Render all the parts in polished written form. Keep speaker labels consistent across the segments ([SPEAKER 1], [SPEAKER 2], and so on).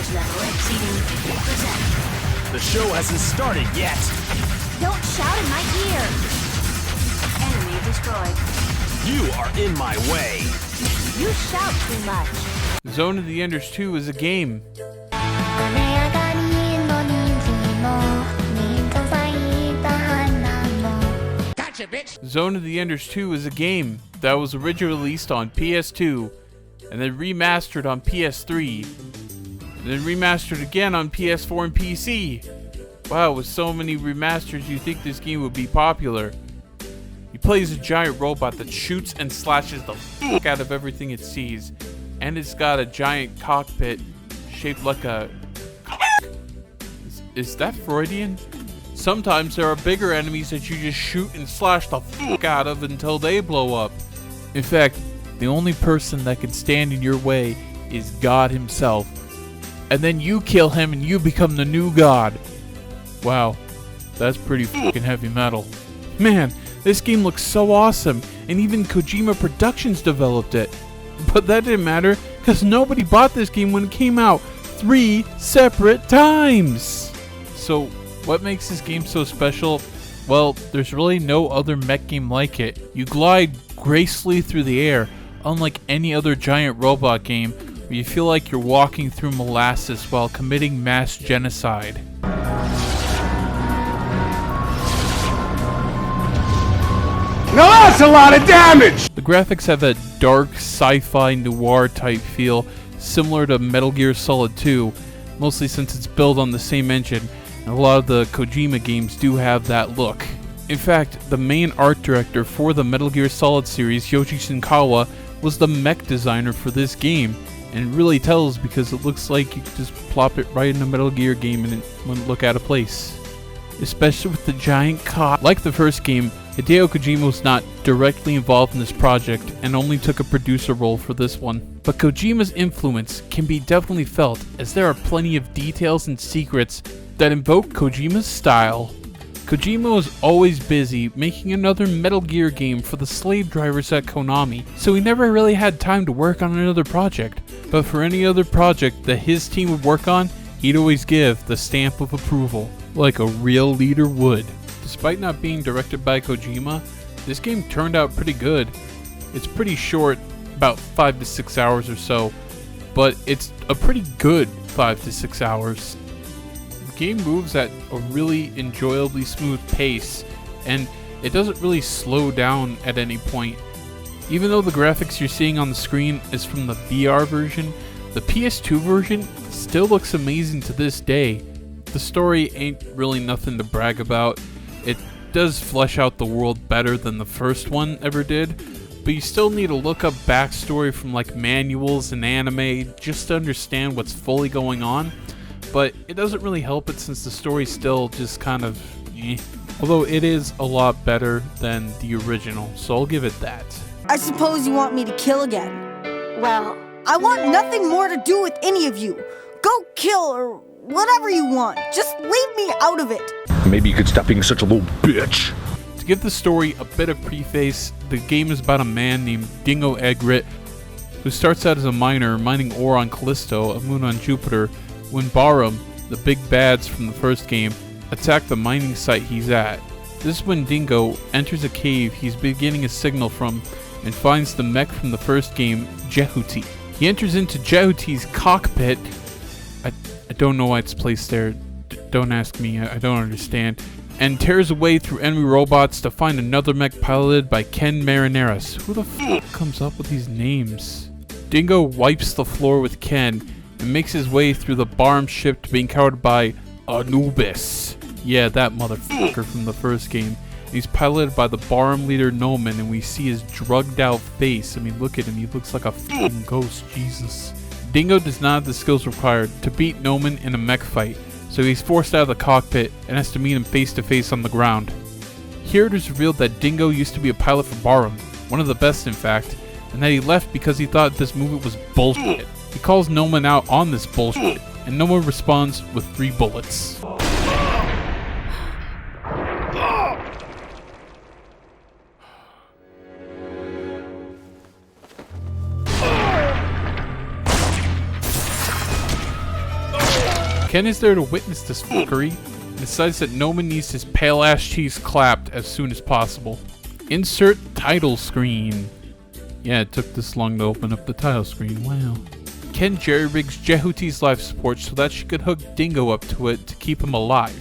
[SPEAKER 1] damage level exceeding 50%.
[SPEAKER 2] The show hasn't started yet.
[SPEAKER 3] Don't shout in my ear.
[SPEAKER 1] Enemy destroyed.
[SPEAKER 2] You are in my way.
[SPEAKER 3] You shout too much.
[SPEAKER 4] Zone of the Enders 2 is a game.
[SPEAKER 5] Gotcha, bitch!
[SPEAKER 4] Zone of the Enders 2 is a game that was originally released on PS2 and then remastered on PS3 and then remastered again on PS4 and PC. Wow, with so many remasters, you'd think this game would be popular. He plays a giant robot that shoots and slashes the fuck out of everything it sees, and it's got a giant cockpit shaped like a cock. Is that Freudian? Sometimes there are bigger enemies that you just shoot and slash the fuck out of until they blow up. In fact, the only person that can stand in your way is God himself. And then you kill him and you become the new God. Wow, that's pretty fucking heavy metal. Man, this game looks so awesome, and even Kojima Productions developed it. But that didn't matter, because nobody bought this game when it came out 3 separate times. So, what makes this game so special? Well, there's really no other mech game like it. You glide gracefully through the air, unlike any other giant robot game, where you feel like you're walking through molasses while committing mass genocide.
[SPEAKER 5] Now that's a lot of damage!
[SPEAKER 4] The graphics have that dark sci-fi noir type feel, similar to Metal Gear Solid 2, mostly since it's built on the same engine, and a lot of the Kojima games do have that look. In fact, the main art director for the Metal Gear Solid series, Yoshi Shinkawa, was the mech designer for this game, and it really tells because it looks like you could just plop it right in a Metal Gear game and it wouldn't look out of place. Especially with the giant cock. Like the first game, Hideo Kojima was not directly involved in this project and only took a producer role for this one. But Kojima's influence can be definitely felt, as there are plenty of details and secrets that invoke Kojima's style. Kojima was always busy making another Metal Gear game for the slave drivers at Konami, so he never really had time to work on another project. But for any other project that his team would work on, he'd always give the stamp of approval, like a real leader would. Despite not being directed by Kojima, this game turned out pretty good. It's pretty short, about 5 to 6 hours or so, but it's a pretty good 5 to 6 hours. The game moves at a really enjoyably smooth pace, and it doesn't really slow down at any point. Even though the graphics you're seeing on the screen is from the VR version, the PS2 version still looks amazing to this day. The story ain't really nothing to brag about. It does flesh out the world better than the first one ever did, but you still need to look up backstory from like manuals and anime just to understand what's fully going on, but it doesn't really help it since the story's still just kind of eh. Although it is a lot better than the original, so I'll give it that.
[SPEAKER 6] I suppose you want me to kill again.
[SPEAKER 1] Well,
[SPEAKER 6] I want nothing more to do with any of you. Go kill or whatever you want. Just leave me out of it.
[SPEAKER 5] Maybe you could stop being such a little bitch.
[SPEAKER 4] To give the story a bit of preface, the game is about a man named Dingo Egret who starts out as a miner mining ore on Callisto, a moon on Jupiter, when Barum, the big bads from the first game, attack the mining site he's at. This is when Dingo enters a cave he's been getting a signal from and finds the mech from the first game, Jehuti. He enters into Jehuti's cockpit. I don't know why it's placed there. Don't ask me, I don't understand. And tears away through enemy robots to find another mech piloted by Ken Marineris. Who the f comes up with these names? Dingo wipes the floor with Ken and makes his way through the Barum ship to being covered by Anubis. Yeah, that motherfucker from the first game. He's piloted by the Barum leader Noman, and we see his drugged out face. I mean, look at him, he looks like a f***ing ghost, Jesus. Dingo does not have the skills required to beat Noman in a mech fight, so he's forced out of the cockpit and has to meet him face to face on the ground. Here it is revealed that Dingo used to be a pilot for Barum, one of the best in fact, and that he left because he thought this movement was bullshit. He calls Noman out on this bullshit, and Noman responds with 3 bullets. Ken is there to witness this fuckery and decides that Noman needs his pale ass cheese clapped as soon as possible. Insert title screen. Yeah, it took this long to open up the title screen. Wow. Ken jerry-rigs Jehuti's life support so that she could hook Dingo up to it to keep him alive.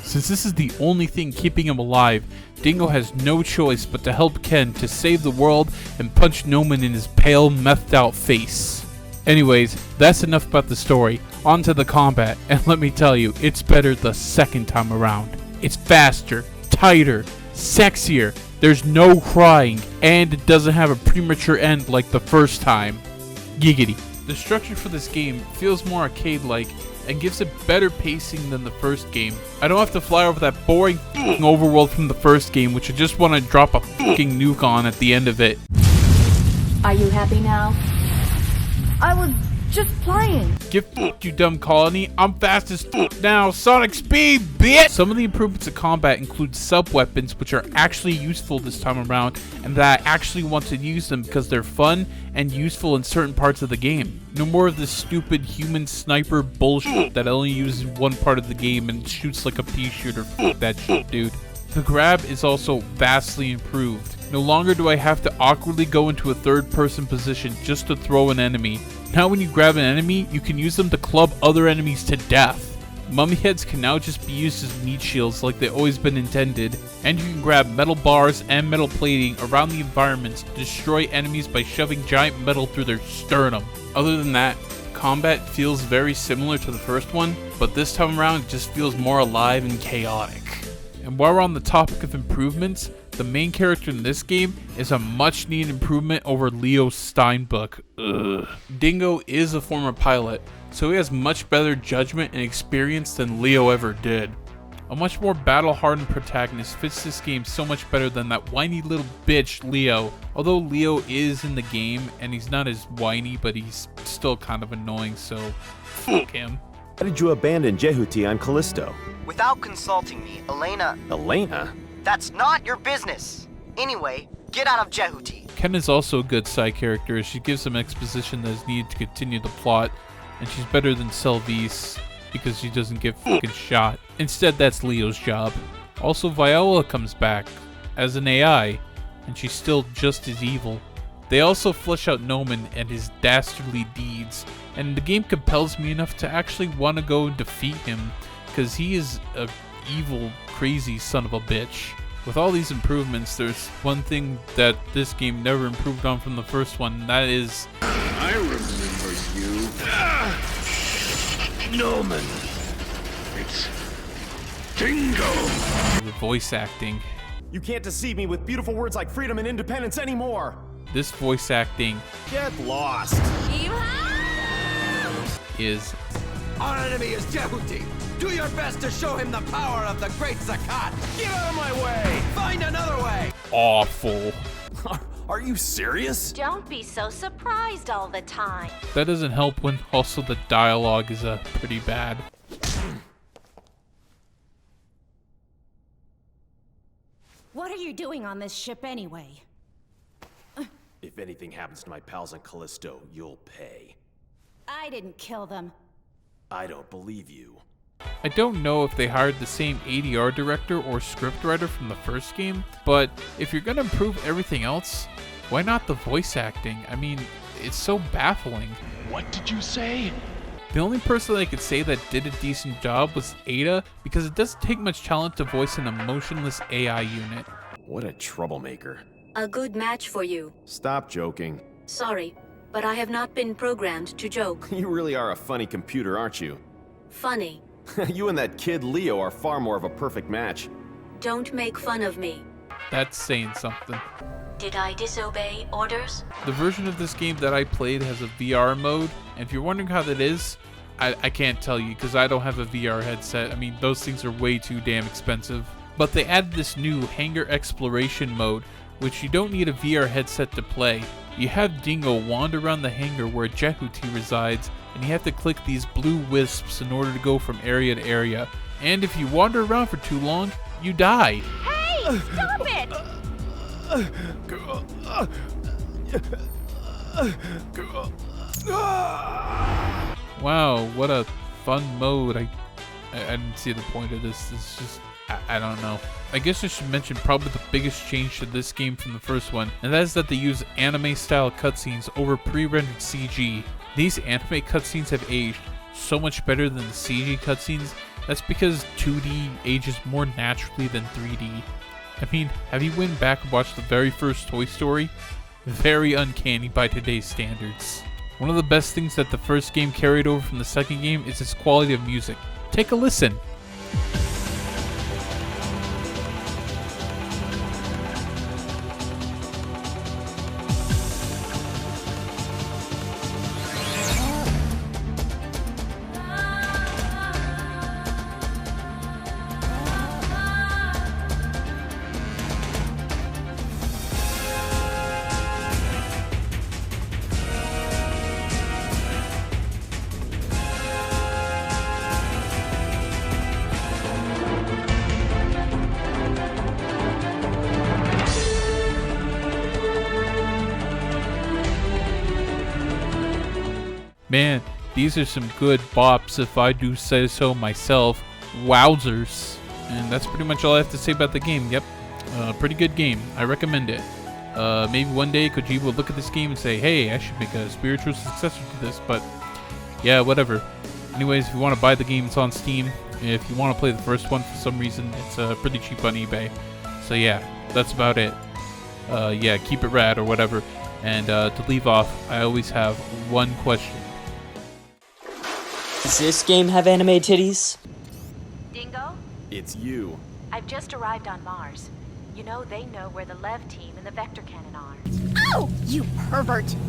[SPEAKER 4] Since this is the only thing keeping him alive, Dingo has no choice but to help Ken to save the world and punch Noman in his pale, methed out face. Anyways, that's enough about the story. On to the combat, and let me tell you, it's better the second time around. It's faster, tighter, sexier, there's no crying, and it doesn't have a premature end like the first time. Giggity. The structure for this game feels more arcade-like and gives it better pacing than the first game. I don't have to fly over that boring overworld from the first game, which I just want to drop a fucking nuke on at the end of it.
[SPEAKER 1] Are you happy now?
[SPEAKER 6] I was just playing.
[SPEAKER 4] Get fucked, you dumb colony. I'm fast as fuck now. Sonic speed, bitch! Some of the improvements to combat include sub-weapons, which are actually useful this time around, and that I actually want to use them because they're fun and useful in certain parts of the game. No more of this stupid human sniper bullshit that only uses one part of the game and shoots like a pea shooter. Fuck that shit, dude. The grab is also vastly improved. No longer do I have to awkwardly go into a third-person position just to throw an enemy. Now when you grab an enemy, you can use them to club other enemies to death. Mummy heads can now just be used as meat shields like they've always been intended, and you can grab metal bars and metal plating around the environment to destroy enemies by shoving giant metal through their sternum. Other than that, combat feels very similar to the first one, but this time around it just feels more alive and chaotic. And while we're on the topic of improvements, the main character in this game is a much needed improvement over Leo Steinbuck. Ugh. Dingo is a former pilot, so he has much better judgment and experience than Leo ever did. A much more battle-hardened protagonist fits this game so much better than that whiny little bitch Leo. Although Leo is in the game and he's not as whiny, but he's still kind of annoying, so fuck him.
[SPEAKER 7] Why did you abandon Jehuti on Callisto?
[SPEAKER 8] Without consulting me, Elena.
[SPEAKER 7] Elena?
[SPEAKER 8] That's not your business. Anyway, get out of Jehuti.
[SPEAKER 4] Ken is also a good side character as she gives some exposition that is needed to continue the plot, and she's better than Selvice because she doesn't get fucking shot. Instead, that's Leo's job. Also, Viola comes back as an AI, and she's still just as evil. They also flesh out Noman and his dastardly deeds, and the game compels me enough to actually want to go and defeat him, because he is a evil, crazy son of a bitch. With all these improvements, there's one thing that this game never improved on from the first one, and that is...
[SPEAKER 5] I remember you. Noman. It's Dingo.
[SPEAKER 4] the voice acting.
[SPEAKER 7] You can't deceive me with beautiful words like freedom and independence anymore!
[SPEAKER 4] This voice acting
[SPEAKER 7] Get lost!
[SPEAKER 4] is
[SPEAKER 9] Our enemy is Jehuti. Do your best to show him the power of the great Zakat. Get out of my way! Find another way!
[SPEAKER 4] awful.
[SPEAKER 7] Are you serious?
[SPEAKER 3] Don't be so surprised all the time.
[SPEAKER 4] That doesn't help when also the dialogue is pretty bad.
[SPEAKER 3] What are you doing on this ship anyway?
[SPEAKER 7] If anything happens to my pals on Callisto, you'll pay.
[SPEAKER 3] I didn't kill them.
[SPEAKER 7] I don't believe you.
[SPEAKER 4] I don't know if they hired the same ADR director or scriptwriter from the first game, but if you're gonna improve everything else, why not the voice acting? I mean, it's so baffling.
[SPEAKER 2] What did you say?
[SPEAKER 4] The only person I could say that did a decent job was Ada, because it doesn't take much talent to voice an emotionless AI unit.
[SPEAKER 7] What a troublemaker.
[SPEAKER 1] A good match for you.
[SPEAKER 7] Stop joking.
[SPEAKER 1] Sorry, but I have not been programmed to joke.
[SPEAKER 7] You really are a funny computer, aren't you?
[SPEAKER 1] Funny.
[SPEAKER 7] You and that kid Leo are far more of a perfect match.
[SPEAKER 1] Don't make fun of me.
[SPEAKER 4] That's saying something.
[SPEAKER 1] Did I disobey orders?
[SPEAKER 4] The version of this game that I played has a VR mode, and if you're wondering how that is, I can't tell you because I don't have a VR headset. I mean, those things are way too damn expensive. But they added this new hangar exploration mode, which you don't need a VR headset to play. You have Dingo wander around the hangar where Jehuti resides, and you have to click these blue wisps in order to go from area to area. And if you wander around for too long, you die.
[SPEAKER 3] Hey, stop it!
[SPEAKER 4] Wow, what a fun mode. I didn't see the point of this. It's just, I don't know. I guess I should mention probably the biggest change to this game from the first one, and that is that they use anime-style cutscenes over pre-rendered CG. These anime cutscenes have aged so much better than the CG cutscenes. That's because 2D ages more naturally than 3D. I mean, have you went back and watched the very first Toy Story? Very uncanny by today's standards. One of the best things that the first game carried over from the second game is its quality of music. Take a listen. Man, these are some good bops if I do say so myself. Wowzers. And that's pretty much all I have to say about the game. Yep, pretty good game. I recommend it. Maybe one day Kojima will look at this game and say, hey, I should make a spiritual successor to this, but yeah, whatever. Anyways, if you want to buy the game, it's on Steam. If you want to play the first one for some reason, it's pretty cheap on eBay. So yeah, that's about it. Yeah, keep it rad or whatever. And to leave off, I always have one question.
[SPEAKER 10] Does this game have anime titties?
[SPEAKER 11] Dingo?
[SPEAKER 7] It's you.
[SPEAKER 11] I've just arrived on Mars. You know they know where the Lev team and the Vector Cannon are.
[SPEAKER 6] Ow! You pervert!